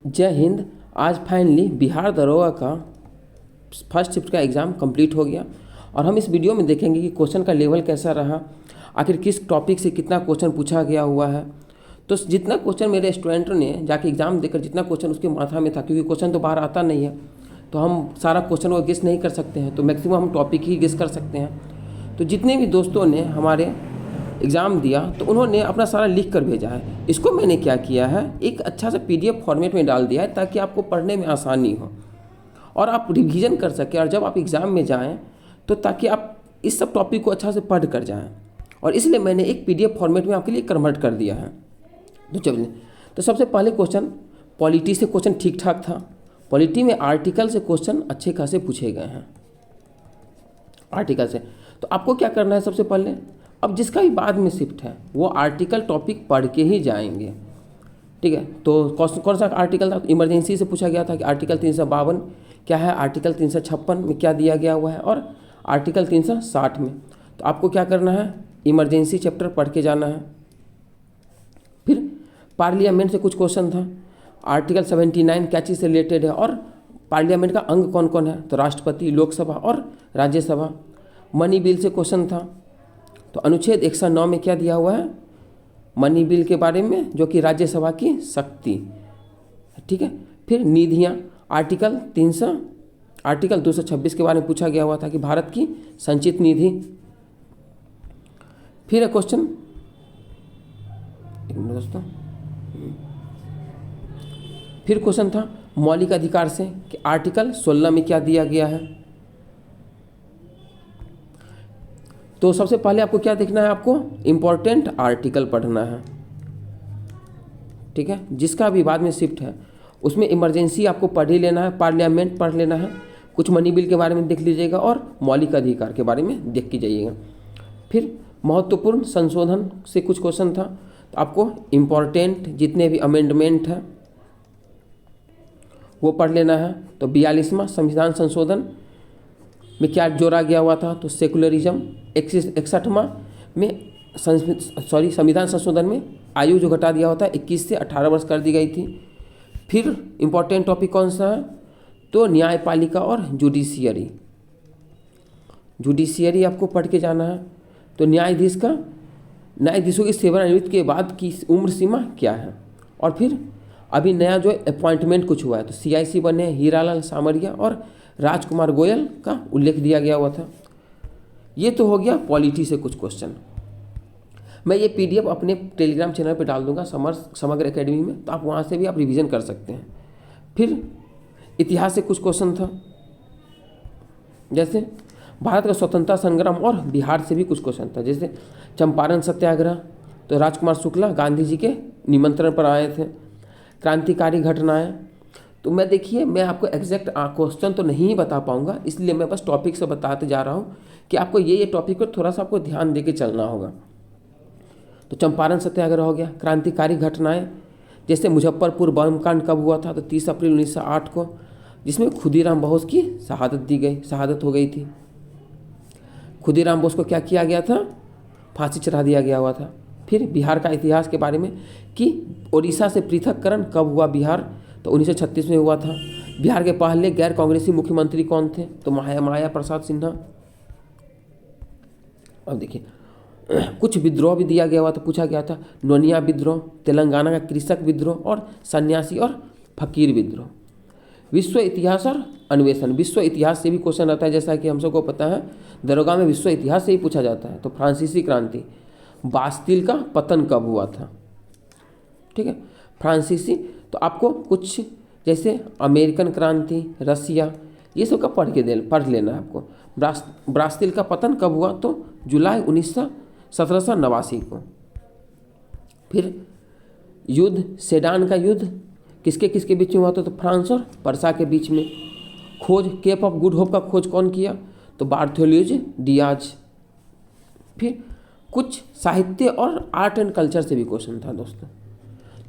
जय हिंद। आज फाइनली बिहार दरोगा का फर्स्ट शिफ्ट का एग्ज़ाम कंप्लीट हो गया और हम इस वीडियो में देखेंगे कि क्वेश्चन का लेवल कैसा रहा, आखिर किस टॉपिक से कितना क्वेश्चन पूछा गया हुआ है। तो जितना क्वेश्चन मेरे स्टूडेंटों ने जाके एग्ज़ाम देकर जितना क्वेश्चन उसके माथा में था, क्योंकि क्वेश्चन तो बाहर आता नहीं है तो हम सारा क्वेश्चन को गेस नहीं कर सकते हैं, तो मैक्सिमम हम टॉपिक ही गेस कर सकते हैं। तो जितने भी दोस्तों ने हमारे एग्ज़ाम दिया तो उन्होंने अपना सारा लिख कर भेजा है। इसको मैंने क्या किया है, एक अच्छा सा PDF फॉर्मेट में डाल दिया है ताकि आपको पढ़ने में आसानी हो और आप रिवीजन कर सकें, और जब आप एग्ज़ाम में जाएं तो ताकि आप इस सब टॉपिक को अच्छा से पढ़ कर जाएं। और इसलिए मैंने एक PDF फॉर्मेट में आपके लिए कन्वर्ट कर दिया है। तो चलिए, तो सबसे पहले क्वेश्चन पॉलिटी से क्वेश्चन ठीक ठाक था। पॉलिटी में आर्टिकल से क्वेश्चन अच्छे खासे पूछे गए हैं। आर्टिकल से तो आपको क्या करना है, सबसे पहले अब जिसका भी बाद में शिफ्ट है वो आर्टिकल टॉपिक पढ़ के ही जाएंगे, ठीक है। तो कौन सा आर्टिकल था, इमरजेंसी से पूछा गया था कि आर्टिकल 352 क्या है, आर्टिकल 356 में क्या दिया गया हुआ है, और आर्टिकल 360 में। तो आपको क्या करना है, इमरजेंसी चैप्टर पढ़ के जाना है। फिर पार्लियामेंट से कुछ क्वेश्चन था। आर्टिकल 79 क्या चीज़ से रिलेटेड है, और पार्लियामेंट का अंग कौन कौन है, तो राष्ट्रपति, लोकसभा और राज्यसभा। मनी बिल से क्वेश्चन था। तो अनुच्छेद 109 में क्या दिया हुआ है, मनी बिल के बारे में, जो कि राज्यसभा की शक्ति, ठीक है। फिर निधियाँ, आर्टिकल 226 के बारे में पूछा गया हुआ था कि भारत की संचित निधि। फिर एक क्वेश्चन, एक मिनट दोस्तों, फिर क्वेश्चन था मौलिक अधिकार से कि आर्टिकल 16 में क्या दिया गया है। तो सबसे पहले आपको क्या देखना है, आपको इम्पोर्टेंट आर्टिकल पढ़ना है, ठीक है। जिसका भी बाद में शिफ्ट है उसमें इमरजेंसी आपको पढ़ ही लेना है, पार्लियामेंट पढ़ लेना है, कुछ मनी बिल के बारे में देख लीजिएगा और मौलिक अधिकार के बारे में देख के जाइएगा। फिर महत्वपूर्ण संशोधन से कुछ क्वेश्चन था। तो आपको इम्पोर्टेंट जितने भी अमेंडमेंट हैं वो पढ़ लेना है। तो 42वां संविधान संशोधन में क्या जोड़ा गया हुआ था, तो सेकुलरिज्म। 61वां में संविधान संशोधन में आयु जो घटा दिया होता है 21 से 18 वर्ष कर दी गई थी। फिर इम्पोर्टेंट टॉपिक कौन सा है, तो न्यायपालिका और जुडिशियरी आपको पढ़ के जाना है। तो न्यायाधीशों की सेवानिवृत्ति के बाद की उम्र सीमा क्या है। और फिर अभी नया जो अपॉइंटमेंट कुछ हुआ है, तो CIC बने हीरालाल सामरिया और राजकुमार गोयल का उल्लेख दिया गया हुआ था। ये तो हो गया पॉलिटी से कुछ क्वेश्चन। मैं ये PDF अपने टेलीग्राम चैनल पे डाल दूंगा, समग्र एकेडमी में, तो आप वहाँ से भी आप रिवीजन कर सकते हैं। फिर इतिहास से कुछ क्वेश्चन था, जैसे भारत का स्वतंत्रता संग्राम, और बिहार से भी कुछ क्वेश्चन था, जैसे चंपारण सत्याग्रह, तो राजकुमार शुक्ला गांधी जी के निमंत्रण पर आए थे। क्रांतिकारी घटनाएं, तो मैं आपको एग्जैक्ट क्वेश्चन तो नहीं बता पाऊंगा, इसलिए मैं बस टॉपिक से बताते जा रहा हूँ कि आपको ये टॉपिक पर थोड़ा सा आपको ध्यान दे के चलना होगा। तो चंपारण सत्याग्रह हो गया। क्रांतिकारी घटनाएं, जैसे मुजफ्फरपुर बम कांड कब हुआ था, तो 30 अप्रैल 1908 को, जिसमें खुदीराम बोस की शहादत हो गई थी। खुदीराम बोस को क्या किया गया था, फांसी चढ़ा दिया गया हुआ था। फिर बिहार का इतिहास के बारे में कि उड़ीसा से पृथककरण कब हुआ बिहार, तो 1936 में हुआ था। बिहार के पहले गैर कांग्रेसी मुख्यमंत्री कौन थे, तो माया प्रसाद सिन्हा। अब देखिए कुछ विद्रोह भी दिया गया हुआ था, पूछा गया था नोनिया विद्रोह, तेलंगाना का कृषक विद्रोह, और सन्यासी और फकीर विद्रोह। विश्व इतिहास और अन्वेषण, विश्व इतिहास से भी क्वेश्चन आता है, जैसा कि हम सबको पता है दरोगा में विश्व इतिहास से ही पूछा जाता है। तो फ्रांसीसी क्रांति, बास्तिल का पतन कब हुआ था, ठीक है। फ्रांसीसी, तो आपको कुछ जैसे अमेरिकन क्रांति, रसिया, ये सब का पढ़ लेना है आपको। बास्तिल का पतन कब हुआ, तो जुलाई 1789 को। फिर युद्ध, सेडान का युद्ध किसके किसके बीच में हुआ था, तो फ्रांस और पर्सा के बीच में। खोज, केप ऑफ गुड होप का खोज कौन किया, तो बार्थोलोज डियाज। फिर कुछ साहित्य और आर्ट एंड कल्चर से भी क्वेश्चन था दोस्तों।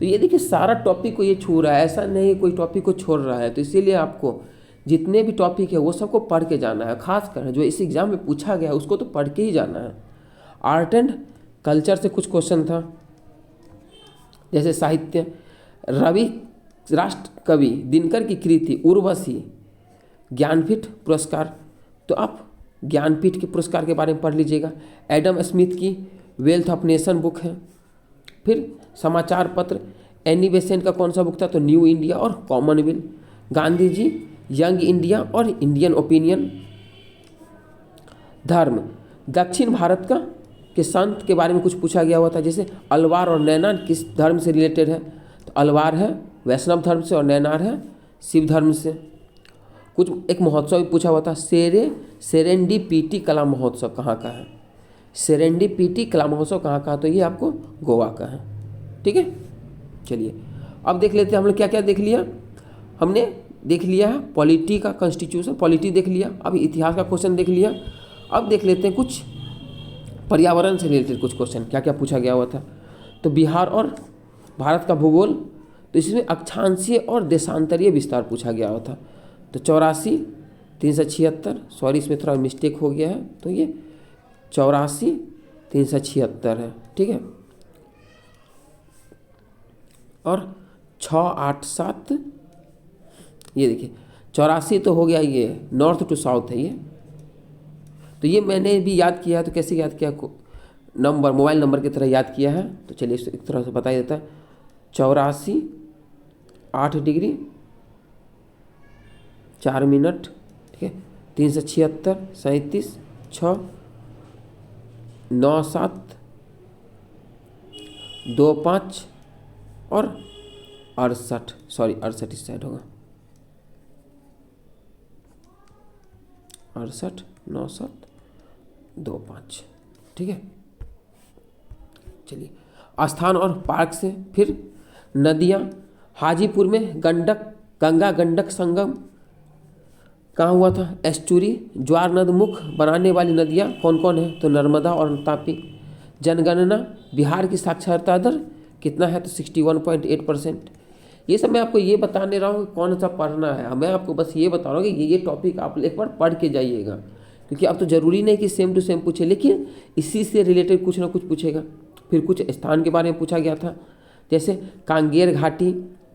तो ये देखिए सारा टॉपिक को ये छू रहा है, ऐसा नहीं कोई टॉपिक को छोड़ रहा है। तो इसीलिए आपको जितने भी टॉपिक है वो सबको पढ़ के जाना है, खासकर जो इस एग्ज़ाम में पूछा गया है उसको तो पढ़ के ही जाना है। आर्ट एंड कल्चर से कुछ क्वेश्चन था, जैसे साहित्य, राष्ट्र कवि दिनकर की कृति उर्वशी ज्ञानपीठ पुरस्कार, तो आप ज्ञानपीठ के पुरस्कार के बारे में पढ़ लीजिएगा। एडम स्मिथ की वेल्थ ऑफ नेशन बुक है। फिर समाचार पत्र एनी बेसेंट का कौन सा बुक था, तो न्यू इंडिया और Commonwealth. Gandhi ji young India और इंडियन ओपिनियन। धर्म दक्षिण भारत का के संत के बारे में कुछ पूछा गया हुआ था, जैसे अलवार और नैनार किस धर्म से रिलेटेड है, तो अलवार है वैष्णव धर्म से और नैनार है शिव धर्म से। कुछ एक महोत्सव भी पूछा हुआ था, सेरेंडीपीटी कला महोत्सव कहाँ का है, सेरेंडीपीटी कला महोत्सव कहाँ का है, तो ये आपको गोवा का है। ठीक है, चलिए अब देख लेते हैं हम लोग क्या क्या देख लिया। हमने देख लिया है पॉलिटी का कॉन्स्टिट्यूशन, पॉलिटी देख लिया, अब इतिहास का क्वेश्चन देख लिया। अब देख लेते हैं कुछ पर्यावरण से रिलेटेड कुछ क्वेश्चन क्या क्या पूछा गया हुआ था। तो बिहार और भारत का भूगोल, तो इसमें अक्षांशीय और देशांतरीय विस्तार पूछा गया हुआ था। तो 84 376, सॉरी इसमें थोड़ा मिस्टेक हो गया है, तो ये 84 376 है। ठीक है, और 687, ये देखिए 84 तो हो गया, ये नॉर्थ टू साउथ है ये, तो ये मैंने भी याद किया है। तो कैसे याद किया, नंबर मोबाइल नंबर की तरह याद किया है। तो चलिए इस एक तरह से बता देता है, 84 8 डिग्री 4 मिनट, ठीक है, 376 37 6 9 7 2 5 और 68, सॉरी 68 इस साइड होगा, 68 9 7 2 5। ठीक है, चलिए स्थान और पार्क से। फिर नदियाँ, हाजीपुर में गंगा गंडक संगम कहाँ हुआ था, एस्चुरी। ज्वार नद मुख बनाने वाली नदियाँ कौन कौन है, तो नर्मदा और तापी। जनगणना, बिहार की साक्षरता दर कितना है, तो 61.8%। ये सब मैं आपको ये बताने रहा हूँ कौन सा पढ़ना है, मैं आपको बस ये बता रहा हूँ कि ये टॉपिक आप एक बार पढ़ के जाइएगा, क्योंकि अब तो ज़रूरी नहीं कि सेम टू सेम पूछे, लेकिन इसी से रिलेटेड कुछ ना कुछ पूछेगा। फिर कुछ स्थान के बारे में पूछा गया था, जैसे कांगेर घाटी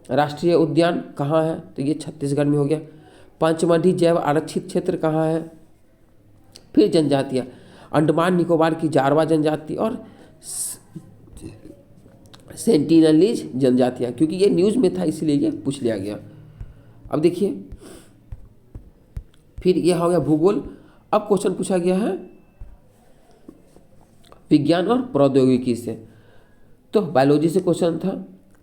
राष्ट्रीय उद्यान कहाँ है, तो ये छत्तीसगढ़ में हो गया। पंचमढ़ी जैव आरक्षित क्षेत्र कहाँ है। फिर जनजातियाँ, अंडमान निकोबार की जारवा जनजाति और सेंटिनलीज जनजातियाँ, क्योंकि ये न्यूज़ में था इसलिए ये पूछ लिया गया। अब देखिए, फिर ये हो गया भूगोल। अब क्वेश्चन पूछा गया है विज्ञान और प्रौद्योगिकी से। तो बायोलॉजी से क्वेश्चन था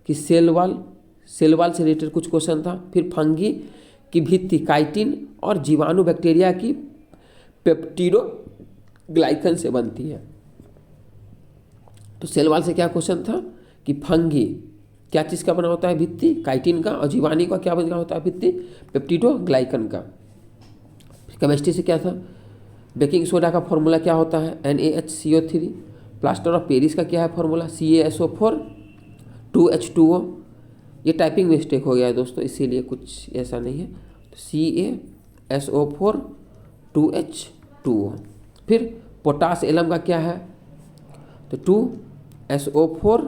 कि सेल वाल से रिलेटेड कुछ क्वेश्चन था। फिर फंगी की भित्ति काइटिन और जीवाणु बैक्टीरिया की पेप्टिडोग्लाइकन से बनती है। तो सेल वाल से क्या क्वेश्चन था कि फंगी क्या चीज़ का बना होता है, भित्ति काइटिन का, और जीवाणु का क्या बना होता है, भित्ति पेप्टिडोग्लाइकन का। केमिस्ट्री से क्या था, बेकिंग सोडा का फॉर्मूला क्या होता है, NaHCO3। प्लास्टर ऑफ पेरिस का क्या है फॉर्मूला, CaSO4 2H2O। ये टाइपिंग मिस्टेक हो गया है दोस्तों, इसीलिए कुछ ऐसा नहीं है, तो CaSO4 2H2O। फिर पोटास एलम का क्या है, तो 2SO4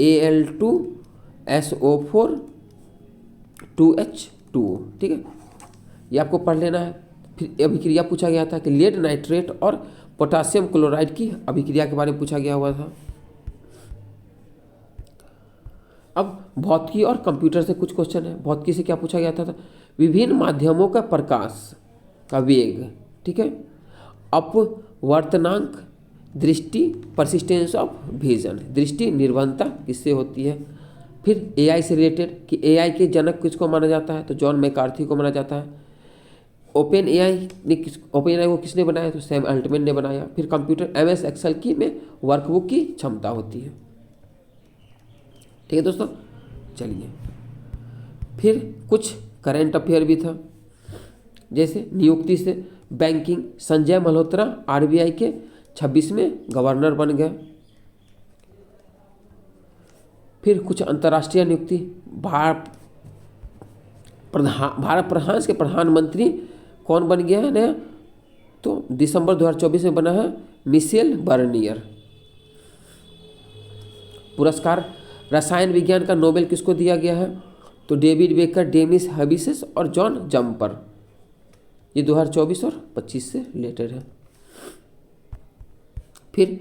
Al2SO4 2H2O। ठीक है, ये आपको पढ़ लेना है। फिर अभिक्रिया पूछा गया था कि लेड नाइट्रेट और पोटासियम क्लोराइड की अभिक्रिया के बारे में पूछा गया हुआ था। अब भौतिकी और कंप्यूटर से कुछ क्वेश्चन है। भौतिकी से क्या पूछा गया था, विभिन्न माध्यमों का प्रकाश का वेग, ठीक है, अपवर्तनांक, दृष्टि, परसिस्टेंस ऑफ विजन, दृष्टि निर्भरता किससे होती है। फिर AI से रिलेटेड कि AI के जनक किसको माना जाता है, तो जॉन मैकार्थी को माना जाता है। ओपन AI को किसने बनाया, तो सैम अल्टमैन ने बनाया। फिर कंप्यूटर MS एक्सेल की में वर्कबुक की क्षमता होती है। ठीक है दोस्तों, चलिए फिर कुछ करंट अफेयर भी था, जैसे नियुक्ति से बैंकिंग, संजय मल्होत्रा RBI के 26वें गवर्नर बन गए। फिर कुछ अंतर्राष्ट्रीय नियुक्ति, भारत फ्रांस के प्रधानमंत्री कौन बन गया है नया, तो दिसंबर 2024 में बना है मिशेल बर्नियर। पुरस्कार रसायन विज्ञान का नोबेल किसको दिया गया है, तो डेविड बेकर, डेनिस हबिसेस और जॉन जम्पर। ये 2024 और 25 से रिलेटेड है। फिर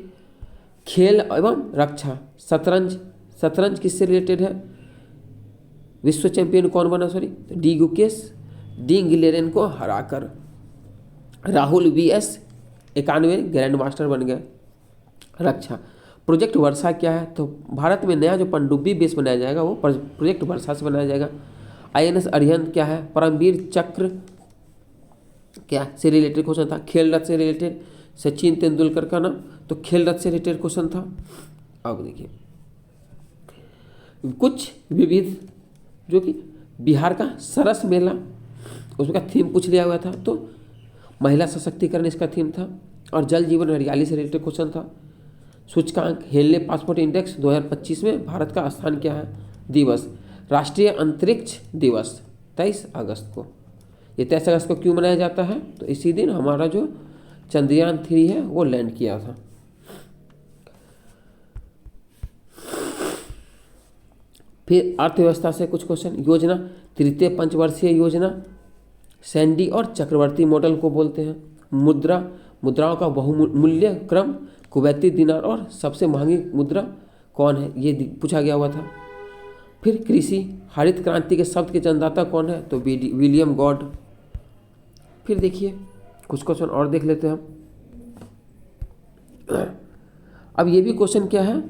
खेल एवं रक्षा, शतरंज, शतरंज किससे रिलेटेड है? विश्व चैंपियन कौन बना? सॉरी, तो डी गुकेश डी गिलेरन को हराकर राहुल VS 91 ग्रैंड मास्टर बन गए। रक्षा, प्रोजेक्ट वर्षा क्या है? तो भारत में नया जो पनडुब्बी बेस बनाया जाएगा वो प्रोजेक्ट वर्षा से बनाया जाएगा। INS अरिहंत क्या है? परमवीर चक्र क्या से रिलेटेड क्वेश्चन था। खेल रत्न से रिलेटेड सचिन तेंदुलकर का नाम, तो खेल रत्न से रिलेटेड क्वेश्चन था। अब देखिए कुछ विविध, जो कि बिहार का सरस मेला, उसका थीम पूछ लिया हुआ था, तो महिला सशक्तिकरण इसका थीम था। और जल जीवन हरियाली से रिलेटेड क्वेश्चन था। सूचकांक हेनले पासपोर्ट इंडेक्स 2025 में भारत का स्थान क्या है? दिवस, राष्ट्रीय अंतरिक्ष दिवस 23 अगस्त को। ये 23 अगस्त को क्यों मनाया जाता है? तो इसी दिन हमारा जो चंद्रयान 3 है वो लैंड किया था। फिर अर्थव्यवस्था से कुछ क्वेश्चन। योजना, तृतीय पंचवर्षीय योजना, सैंडी और चक्रवर्ती मॉडल को बोलते हैं। मुद्रा, मुद्राओं का बहुमूल्य क्रम, कुवैती दिनार और सबसे महंगी मुद्रा कौन है? ये पूछा गया हुआ था। फिर कृषि, हरित क्रांति के शब्द के जन्मदाता कौन है? तो विलियम गॉड। फिर देखिए कुछ क्वेश्चन और देख लेते हैं हम। अब ये भी क्वेश्चन क्या है?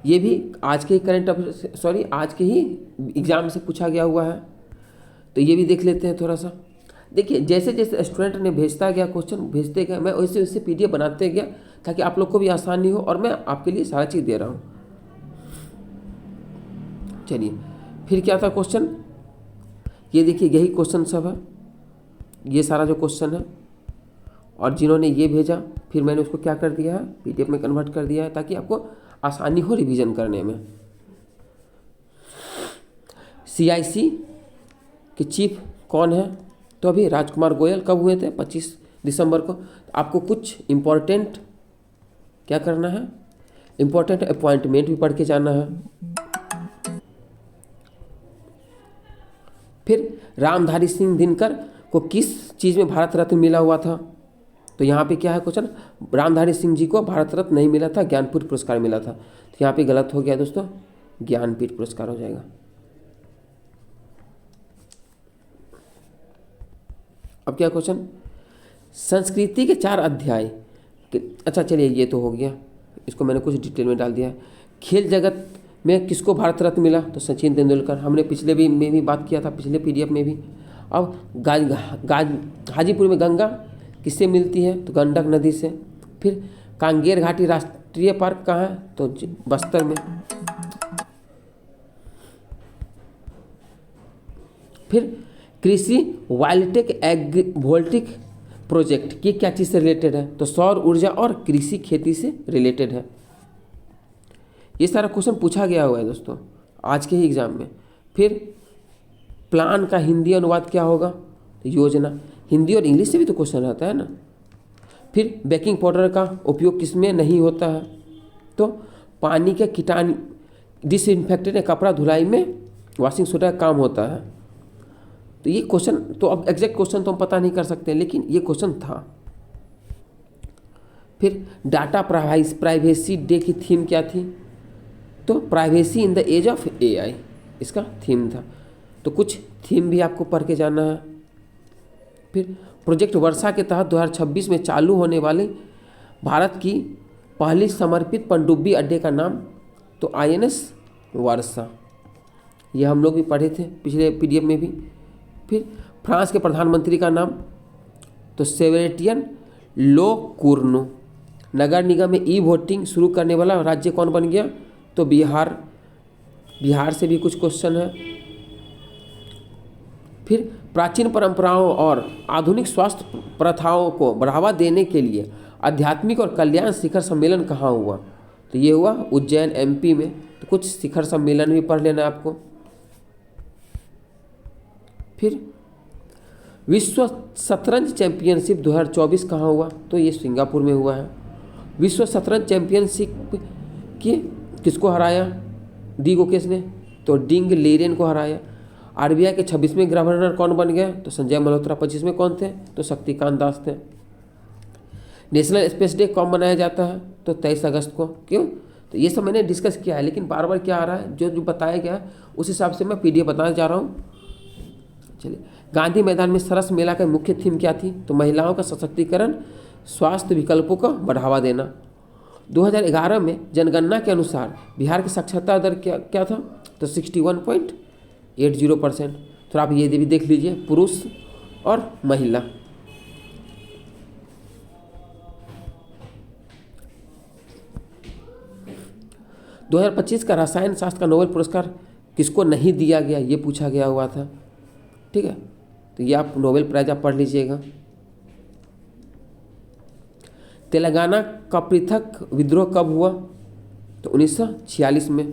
ये भी आज के ही करंट अफेयर, सॉरी आज के ही एग्जाम से पूछा गया हुआ है, तो ये भी देख लेते हैं थोड़ा सा। देखिए जैसे जैसे स्टूडेंट ने भेजता गया क्वेश्चन, भेजते गया, मैं वैसे वैसे PDF बनाते गया ताकि आप लोग को भी आसानी हो, और मैं आपके लिए सारा चीज़ दे रहा हूँ। चलिए फिर क्या था क्वेश्चन? ये देखिए यही क्वेश्चन सब है, ये सारा जो क्वेश्चन है, और जिन्होंने ये भेजा फिर मैंने उसको क्या कर दिया है, PDF में कन्वर्ट कर दिया है ताकि आपको आसानी हो रिवीजन करने में। CIC के चीफ कौन है? तो अभी राजकुमार गोयल। कब हुए थे? 25 दिसंबर को। आपको कुछ इम्पोर्टेंट क्या करना है, इम्पोर्टेंट अपॉइंटमेंट भी पढ़ के जाना है। फिर रामधारी सिंह दिनकर को किस चीज़ में भारत रत्न मिला हुआ था? तो यहाँ पे क्या है क्वेश्चन, रामधारी सिंह जी को भारत रत्न नहीं मिला था, ज्ञानपीठ पुरस्कार मिला था। तो यहाँ पे गलत हो गया दोस्तों, ज्ञानपीठ पुरस्कार हो जाएगा। अब क्या क्वेश्चन, संस्कृति के 4 अध्याय। अच्छा चलिए ये तो हो गया, इसको मैंने कुछ डिटेल में डाल दिया है। खेल जगत में किसको भारत रत्न मिला? तो सचिन तेंदुलकर। हमने पिछले में भी बात किया था, पिछले PDF में भी। अब हाजीपुर में गंगा किससे मिलती है? तो गंडक नदी से। फिर कांगेर घाटी राष्ट्रीय पार्क कहाँ है? तो बस्तर में। फिर कृषि वाइल्टेक वोल्टिक प्रोजेक्ट ये क्या चीज़ से रिलेटेड है? तो सौर ऊर्जा और कृषि खेती से रिलेटेड है। ये सारा क्वेश्चन पूछा गया हुआ है दोस्तों आज के ही एग्जाम में। फिर प्लान का हिंदी अनुवाद क्या होगा? तो योजना। हिंदी और इंग्लिश से भी तो क्वेश्चन आता है ना। फिर बेकिंग पाउडर का उपयोग किसमें नहीं होता है? तो पानी के कीटाणु डिसइंफेक्टेंट या कपड़ा धुलाई में वॉशिंग सोडा का काम होता है। तो ये क्वेश्चन, तो अब एग्जैक्ट क्वेश्चन तो हम पता नहीं कर सकते, लेकिन ये क्वेश्चन था। फिर डाटा प्राइवेसी डे की थीम क्या थी? तो privacy in the age of AI इसका थीम था। तो कुछ थीम भी आपको पढ़ के जाना है। फिर प्रोजेक्ट वर्षा के तहत 2026 में चालू होने वाले भारत की पहली समर्पित पनडुब्बी अड्डे का नाम? तो INS वर्षा। ये हम लोग भी पढ़े थे पिछले PDF में भी। फिर फ्रांस के प्रधानमंत्री का नाम? तो सेबेस्टियन लोकुर्नो। नगर निगम में वोटिंग शुरू करने वाला राज्य कौन बन गया? तो बिहार। बिहार से भी कुछ क्वेश्चन है। फिर प्राचीन परंपराओं और आधुनिक स्वास्थ्य प्रथाओं को बढ़ावा देने के लिए आध्यात्मिक और कल्याण शिखर सम्मेलन कहाँ हुआ? तो ये हुआ उज्जैन MP में। तो कुछ शिखर सम्मेलन भी पढ़ लेना आपको। फिर विश्व शतरंज चैंपियनशिप 2024 कहाँ हुआ? तो ये सिंगापुर में हुआ है। विश्व शतरंज चैंपियनशिप किसको हराया? डी गुकेश ने। तो डिंग लीरेन को हराया। आरबीआई के 26वें गवर्नर कौन बन गए? तो संजय मल्होत्रा। 25वें कौन थे? तो शक्तिकांत दास थे। नेशनल स्पेस डे कब मनाया जाता है? तो 23 अगस्त को। क्यों? तो ये सब मैंने डिस्कस किया है, लेकिन बार बार क्या आ रहा है, जो जो बताया गया है उस हिसाब से मैं पीडीएफ बताना जा रहा हूँ। चलिए, गांधी मैदान में सरस मेला का मुख्य थीम क्या थी? तो महिलाओं का सशक्तिकरण, स्वास्थ्य विकल्पों को बढ़ावा देना। 2011 में जनगणना के अनुसार बिहार की साक्षरता दर क्या था? तो 61.80%। तो आप ये भी देख लीजिए, पुरुष और महिला। दो 2025 का रसायन शास्त्र का नोबेल पुरस्कार किसको नहीं दिया गया, ये पूछा गया हुआ था। ठीक है, तो ये आप नोबेल प्राइज आप पढ़ लीजिएगा। तेलंगाना का पृथक विद्रोह कब हुआ? तो 1946 में।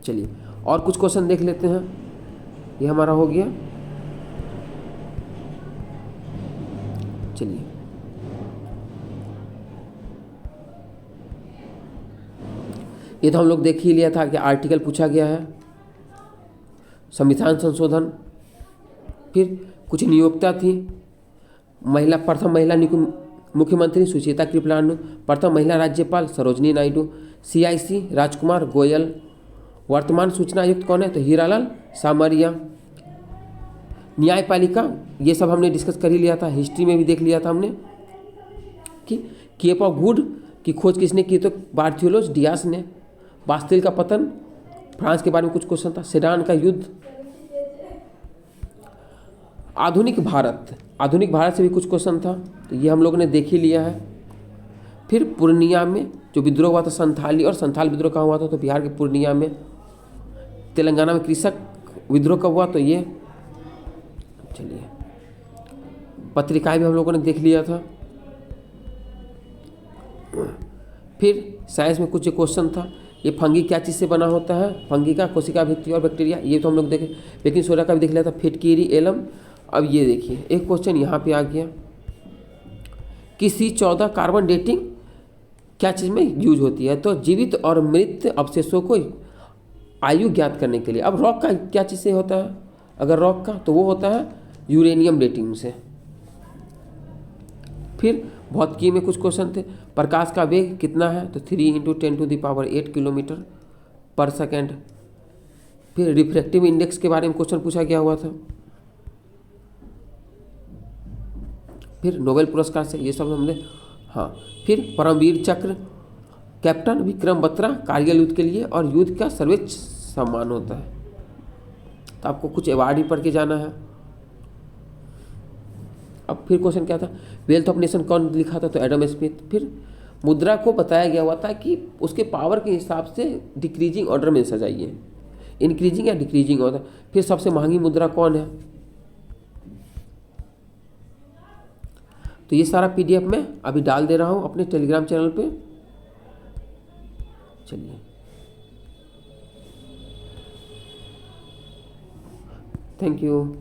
चलिए, और कुछ क्वेश्चन देख लेते हैं। ये हमारा हो गया। चलिए, ये तो हम लोग देख ही लिया था कि आर्टिकल पूछा गया है, संविधान संशोधन। फिर कुछ नियोक्ता थी, प्रथम महिला मुख्यमंत्री सुचेता कृपलानी, प्रथम महिला राज्यपाल सरोजनी नायडू, CIC राजकुमार गोयल, वर्तमान सूचना आयुक्त कौन है? तो हीरालाल सामरिया। न्यायपालिका, ये सब हमने डिस्कस कर ही लिया था, हिस्ट्री में भी देख लिया था हमने कि केप ऑफ गुड की खोज किसने की? तो बार्थोलोमेव डियास ने। बास्तिल का पतन, फ्रांस के बारे में कुछ क्वेश्चन था। सेडान का युद्ध। आधुनिक भारत से भी कुछ क्वेश्चन था, तो ये हम लोगों ने देख ही लिया है। फिर पूर्णिया में जो विद्रोह हुआ था संथाली, और संथाल विद्रोह कहाँ हुआ था? तो बिहार के पूर्णिया में। तेलंगाना में कृषक विद्रोह कब हुआ? तो ये। चलिए, पत्रिकाएं भी हम लोगों ने देख लिया था। फिर साइंस में कुछ क्वेश्चन था, ये फंगी क्या चीज़ से बना होता है? फंगी का कोशिका भित्ति और बैक्टीरिया, ये तो हम लोग देखे। बेकिंग सोडा का भी देख लिया था, फिटकीरी एलम। अब ये देखिए, एक क्वेश्चन यहाँ पे आ गया कि C14 कार्बन डेटिंग क्या चीज़ में यूज होती है? तो जीवित और मृत अवशेषों को आयु ज्ञात करने के लिए। अब रॉक का क्या चीज़ से होता है? अगर रॉक का, तो वो होता है यूरेनियम डेटिंग से। फिर भौतिकी में कुछ क्वेश्चन थे, प्रकाश का वेग कितना है? तो 3 × 10⁸ किलोमीटर पर सेकेंड। फिर रिफ्रैक्टिव इंडेक्स के बारे में क्वेश्चन पूछा गया हुआ था। फिर नोबेल पुरस्कार से ये सब हमने, हाँ। फिर परमवीर चक्र कैप्टन विक्रम बत्रा कारगिल युद्ध के लिए, और युद्ध का सर्वोच्च सम्मान होता है। तो आपको कुछ अवार्ड ही पढ़ के जाना है। अब फिर क्वेश्चन क्या था, वेल्थ ऑफ नेशन कौन लिखा था? तो एडम स्मिथ। फिर मुद्रा को बताया गया हुआ था कि उसके पावर के हिसाब से डिक्रीजिंग ऑर्डर में सजाइए, इंक्रीजिंग या डिक्रीजिंग ऑर्डर। फिर सबसे महंगी मुद्रा कौन है? तो ये सारा PDF मैं अभी डाल दे रहा हूँ अपने टेलीग्राम चैनल पे। चलिए, थैंक यू।